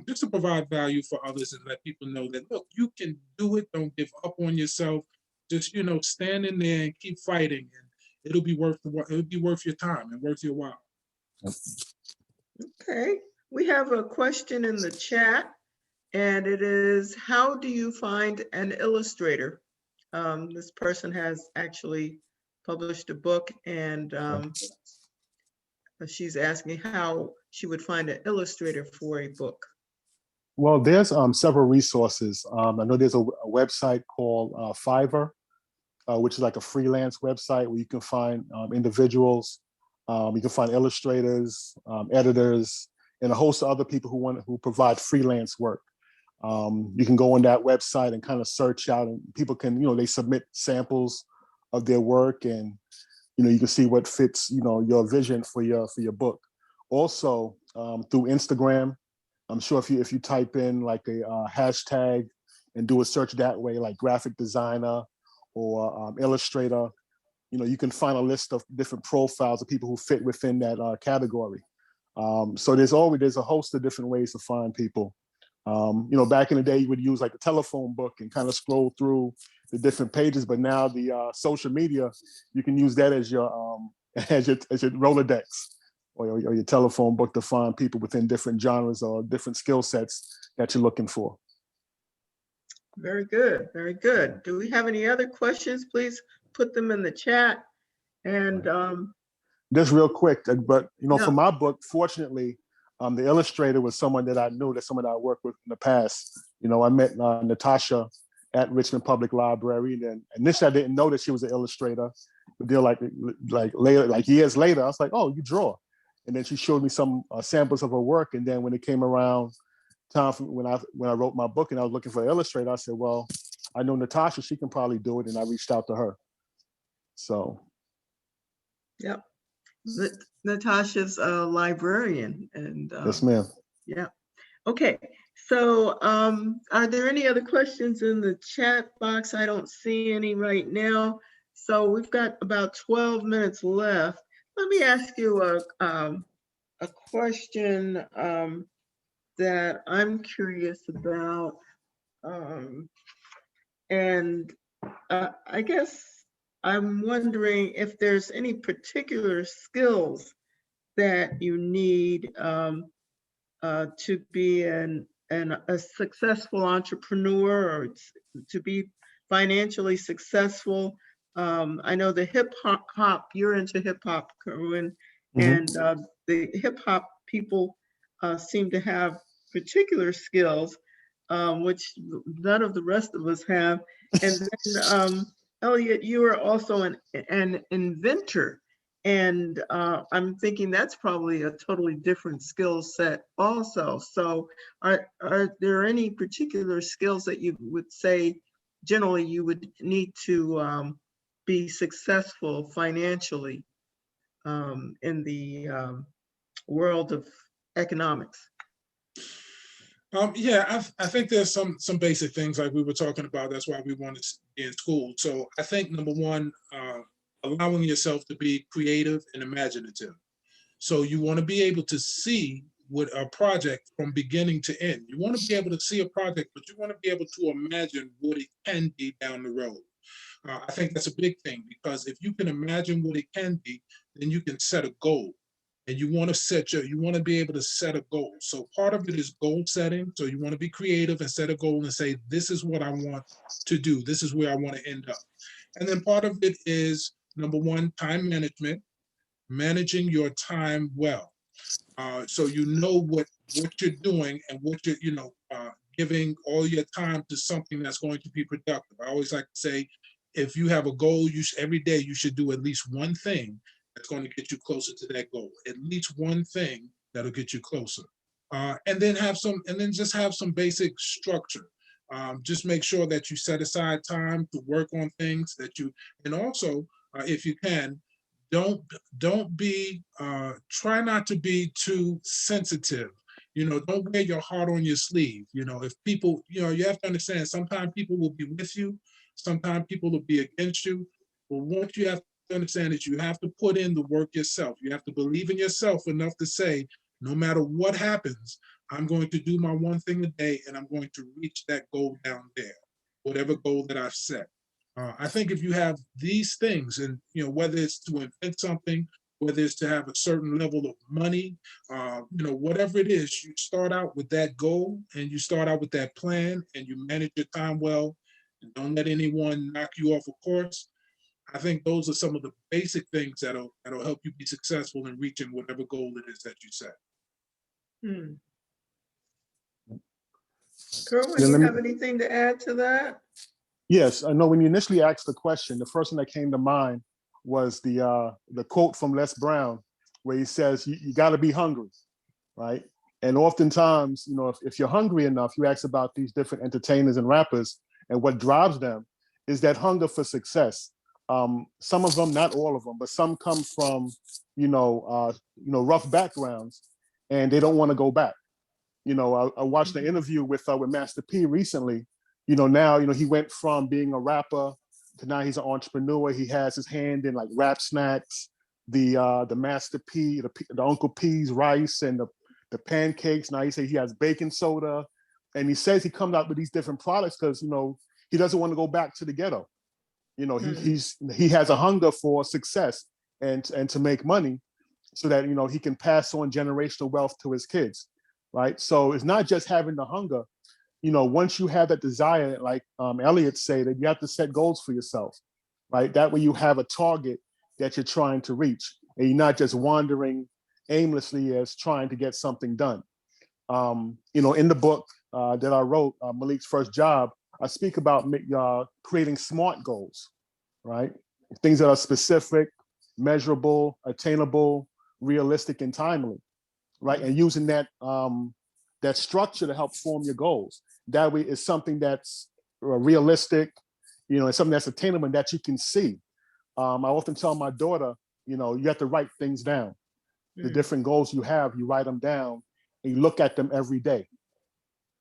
Speaker 3: just to provide value for others and let people know that, look, you can do it. Don't give up on yourself. Just, you know, stand in there and keep fighting, and it'll be worth your time and worth your while.
Speaker 1: Okay, we have a question in the chat, and it is, how do you find an illustrator? This person has actually published a book, and she's asking how she would find an illustrator for a book.
Speaker 2: Well, there's several resources. I know there's a website called Fiverr, which is like a freelance website where you can find individuals, you can find illustrators, editors, and a host of other people who provide freelance work. You can go on that website and kind of search out, and people can, you know, they submit samples of their work, and you know, you can see what fits, you know, your vision for your book. Also, through Instagram, I'm sure if you type in like a hashtag and do a search that way, like graphic designer or illustrator, you know, you can find a list of different profiles of people who fit within that category. So there's a host of different ways to find people. You know, back in the day, you would use like the telephone book and kind of scroll through the different pages, but now the social media, you can use that as your as your Rolodex or your telephone book to find people within different genres or different skill sets that you're looking for.
Speaker 1: Very good, very good. Do we have any other questions? Please put them in the chat. And
Speaker 2: just real quick, but
Speaker 1: Yeah.
Speaker 2: for my book, fortunately, the illustrator was someone that I knew, that's someone that I worked with in the past. I met Natasha at Richmond Public Library, and then initially I didn't know that she was an illustrator. But then like later, like years later, I was like, "Oh, you draw," and then she showed me some samples of her work. And then when it came around time for when I wrote my book and I was looking for an illustrator, I said, "Well, I know Natasha; she can probably do it," and I reached out to her. So,
Speaker 1: Yep. Natasha's a librarian, and
Speaker 2: yes, ma'am.
Speaker 1: yeah. Okay. So, are there any other questions in the chat box? I don't see any right now. So we've got about 12 minutes left. Let me ask you a question that I'm curious about, and I guess I'm wondering if there's any particular skills that you need to be a successful entrepreneur, or to be financially successful. I know the hip hop, you're into hip hop, Kerwyn, and the hip hop people seem to have particular skills, which none of the rest of us have. And then, Elliott, you are also an inventor. And I'm thinking that's probably a totally different skill set also. So are there any particular skills that you would say generally you would need to be successful financially in the world of economics?
Speaker 3: Yeah, I think there's some basic things like we were talking about. That's why we want to be in school. So I think number one, allowing yourself to be creative and imaginative. So you want to be able to see what a project from beginning to end. You want to be able to see a project, but you want to be able to imagine what it can be down the road. I think that's a big thing, because if you can imagine what it can be, then you can set a goal. And you want to be able to set a goal. So part of it is goal setting. So you want to be creative and set a goal and say, this is what I want to do. This is where I want to end up. And then part of it is, number one, time management, managing your time well. So you know what you're doing and what you're, giving all your time to something that's going to be productive. I always like to say, if you have a goal, every day you should do at least one thing that's going to get you closer to that goal. At least one thing that'll get you closer. And then just have some basic structure. Just make sure that you set aside time to work on things and also, if you can, try not to be too sensitive. Don't wear your heart on your sleeve. If people, you have to understand, sometimes people will be with you, sometimes people will be against you. But what you have to understand is you have to put in the work yourself. You have to believe in yourself enough to say, no matter what happens, I'm going to do my one thing a day and I'm going to reach that goal down there, whatever goal that I've set. I think if you have these things, and whether it's to invent something, whether it's to have a certain level of money, whatever it is, you start out with that goal and you start out with that plan and you manage your time well and don't let anyone knock you off a course. I think those are some of the basic things that'll help you be successful in reaching whatever goal it is that you set.
Speaker 1: Kerwyn, do you have anything to add to that?
Speaker 2: Yes, I know when you initially asked the question, the first thing that came to mind was the quote from Les Brown, where he says, you got to be hungry, right? And oftentimes, if you're hungry enough, you ask about these different entertainers and rappers, and what drives them is that hunger for success. Some of them, not all of them, but some come from, rough backgrounds, and they don't want to go back. I watched an interview with Master P recently. Now, he went from being a rapper to now he's an entrepreneur. He has his hand in like Rap Snacks, the Master P, the Uncle P's rice and the pancakes. Now he says he has baking soda, and he says he comes out with these different products because he doesn't want to go back to the ghetto. You know, he has a hunger for success and to make money so that, you know, he can pass on generational wealth to his kids, right? So it's not just having the hunger. You know, once you have that desire, like Elliott say, that you have to set goals for yourself, right? That way you have a target that you're trying to reach, and you're not just wandering aimlessly as trying to get something done. You know, in the book that I wrote, Malik's First Job, I speak about creating SMART goals, right? Things that are specific, measurable, attainable, realistic, and timely, right? And using that that structure to help form your goals. That way, it's something that's realistic, you know, it's something that's attainable and that you can see. I often tell my daughter, you know, you have to write things down. The different goals you have, you write them down and you look at them every day,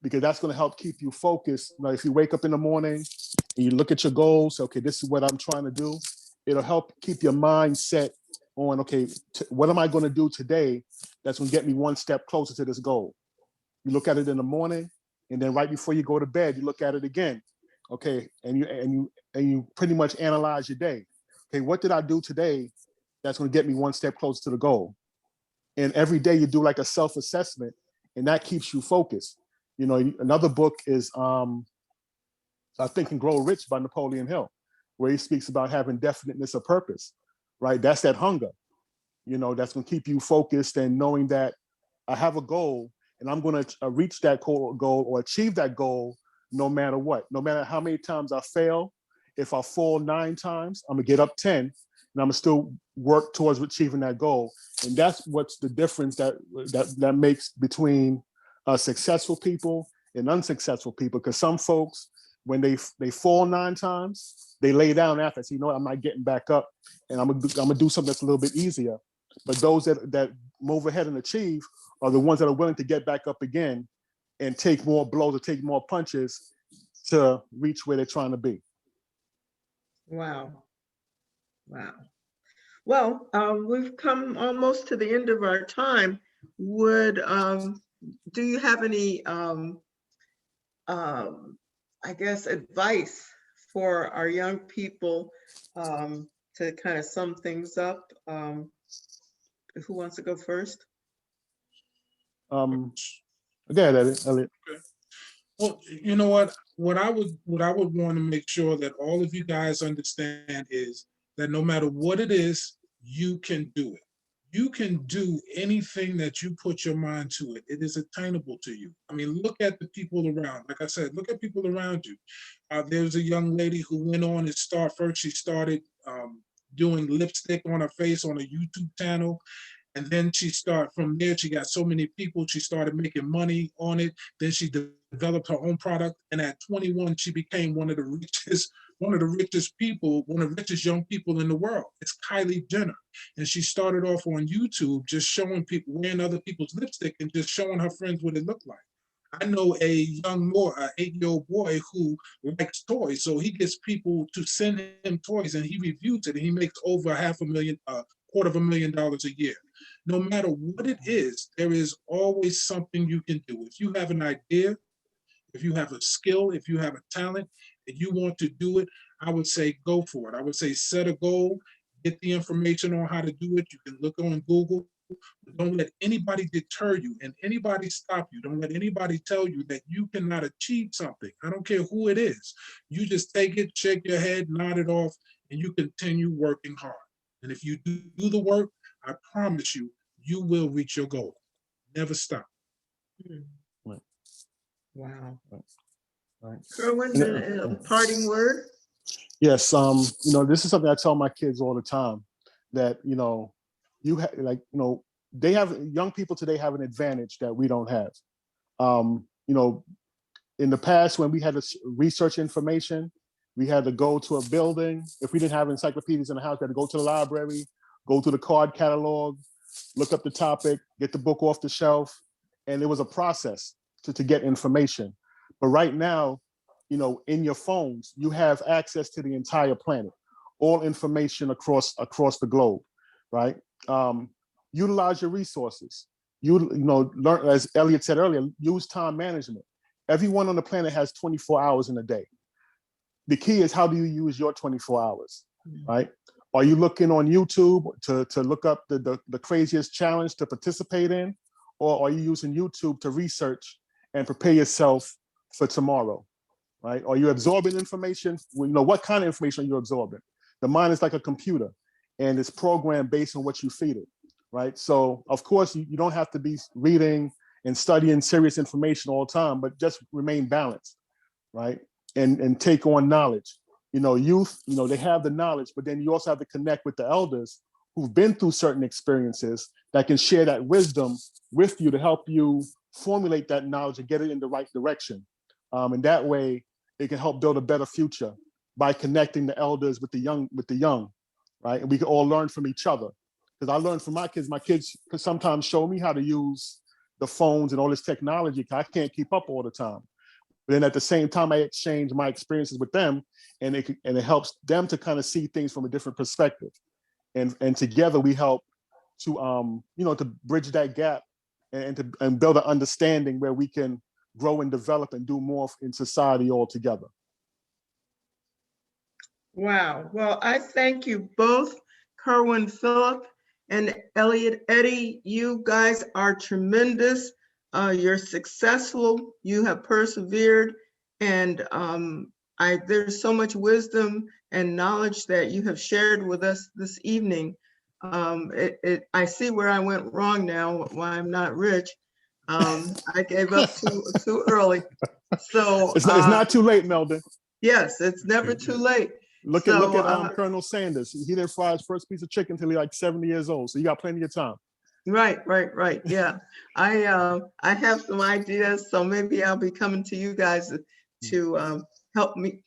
Speaker 2: because that's going to help keep you focused. You know, if you wake up in the morning and you look at your goals, okay, this is what I'm trying to do. It'll help keep your mind set on, okay, what am I going to do today that's going to get me one step closer to this goal? You look at it in the morning, and then right before you go to bed, you look at it again. Okay, and you pretty much analyze your day. Okay, what did I do today that's going to get me one step closer to the goal? And every day you do like a self-assessment, and that keeps you focused. You know, another book is Think and Grow Rich by Napoleon Hill, where he speaks about having definiteness of purpose, right? That's that hunger, you know, that's going to keep you focused and knowing that I have a goal and I'm going to reach that goal or achieve that goal no matter what. No matter how many times I fail, if I fall 9 times, I'm going to get up 10 and I'm going to still work towards achieving that goal. And that's what's the difference that makes between successful people and unsuccessful people. Because some folks, when they fall 9 times, they lay down after. So, you know what, I'm not getting back up, and I'm gonna do something that's a little bit easier. But those that move ahead and achieve are the ones that are willing to get back up again and take more blows or take more punches to reach where they're trying to be.
Speaker 1: Wow. Wow. Well, we've come almost to the end of our time. Do you have any, I guess, advice for our young people to kind of sum things up? Who wants to go first?
Speaker 2: Go ahead, Elliott.
Speaker 3: Okay. Well, you know what I would want to make sure that all of you guys understand is that no matter what it is, you can do it. You can do anything that you put your mind to it. It is attainable to you. I mean, look at the people around. Like I said, look at people around you. There's a young lady who went on and she started doing lipstick on her face on a YouTube channel. And then from there, she got so many people, she started making money on it. Then she developed her own product. And at 21, she became one of the richest young people in the world. It's Kylie Jenner. And she started off on YouTube, just showing people, wearing other people's lipstick and just showing her friends what it looked like. I know a 8-year-old boy who likes toys. So he gets people to send him toys and he reviews it and he makes over $250,000 a year. No matter what it is, there is always something you can do. If you have an idea, if you have a skill, if you have a talent, and you want to do it, I would say go for it. I would say set a goal, get the information on how to do it. You can look on Google. But don't let anybody deter you and anybody stop you. Don't let anybody tell you that you cannot achieve something. I don't care who it is. You just take it, shake your head, nod it off, and you continue working hard. And if you do the work, I promise you, you will reach your goal. Never stop.
Speaker 1: Wow.
Speaker 2: Right.
Speaker 1: Kerwyn, a parting word?
Speaker 2: Yes. You know, this is something I tell my kids all the time, that, you know, young people today have an advantage that we don't have. You know, in the past, when we had to research information, we had to go to a building. If we didn't have encyclopedias in the house, we had to go to the library, go to the card catalog, look up the topic, get the book off the shelf. And it was a process to get information. But right now, you know, in your phones, you have access to the entire planet, all information across the globe, right? Utilize your resources. Learn, as Elliott said earlier, use time management. Everyone on the planet has 24 hours in a day. the key is, how do you use your 24 hours, right? Are you looking on YouTube to look up the craziest challenge to participate in? Or are you using YouTube to research and prepare yourself for tomorrow, right? Are you absorbing information? Well, you know, what kind of information are you absorbing? The mind is like a computer, and it's programmed based on what you feed it, right? So of course, you don't have to be reading and studying serious information all the time, but just remain balanced, right? And take on knowledge. You know, youth, you know, they have the knowledge, but then you also have to connect with the elders who've been through certain experiences that can share that wisdom with you to help you formulate that knowledge and get it in the right direction. And that way, it can help build a better future by connecting the elders with the young, right? And we can all learn from each other. Because I learned from my kids. My kids can sometimes show me how to use the phones and all this technology. I can't keep up all the time. But then at the same time, I exchange my experiences with them, and it helps them to kind of see things from a different perspective. And together we help to you know, to bridge that gap and build an understanding where we can grow and develop and do more in society all together.
Speaker 1: Wow. Well, I thank you both, Kerwyn Phillip and Elliott Eddie. You guys are tremendous. You're successful. You have persevered, and there's so much wisdom and knowledge that you have shared with us this evening. I see where I went wrong now, why I'm not rich. I gave up too early. So
Speaker 2: it's not too late, Meldon.
Speaker 1: Yes, it's never too late.
Speaker 2: Look at Colonel Sanders. He didn't fry his first piece of chicken until he like 70 years old. So you got plenty of time.
Speaker 1: Right. Yeah, I have some ideas, so maybe I'll be coming to you guys to help me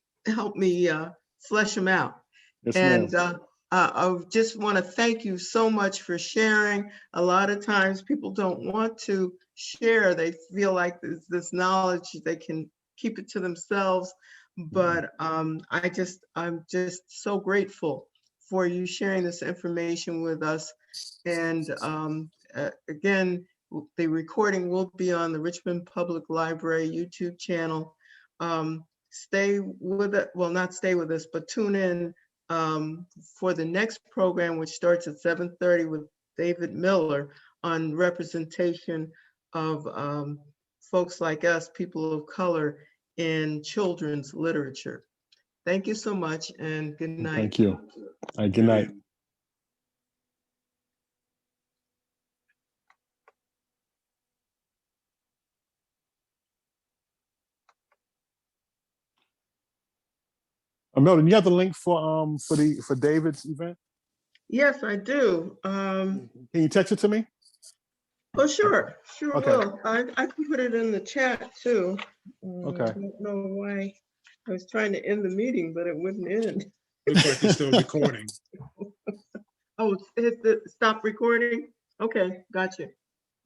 Speaker 1: flesh them out.
Speaker 2: Yes,
Speaker 1: and
Speaker 2: ma'am.
Speaker 1: I just want to thank you so much for sharing. A lot of times people don't want to share. They feel like this knowledge, they can keep it to themselves. But I'm just so grateful for you sharing this information with us. And again, the recording will be on the Richmond Public Library YouTube channel. Stay with it, well, not stay with us, but tune in for the next program, which starts at 7:30 with David Miller on representation of folks like us, people of color, in children's literature. Thank you so much, and good night.
Speaker 2: Thank you. Good night. Meldon, you have the link for David's event?
Speaker 1: Yes, I do.
Speaker 2: Can you text it to me?
Speaker 1: Oh, sure
Speaker 2: Okay.
Speaker 1: will. I can put it in the chat too.
Speaker 2: Okay.
Speaker 1: I don't know why I was trying to end the meeting, but it wouldn't end.
Speaker 3: Looks like you're still recording.
Speaker 1: Oh, hit the stop recording? Okay, gotcha.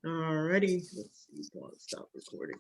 Speaker 1: Alrighty, let's see, stop recording.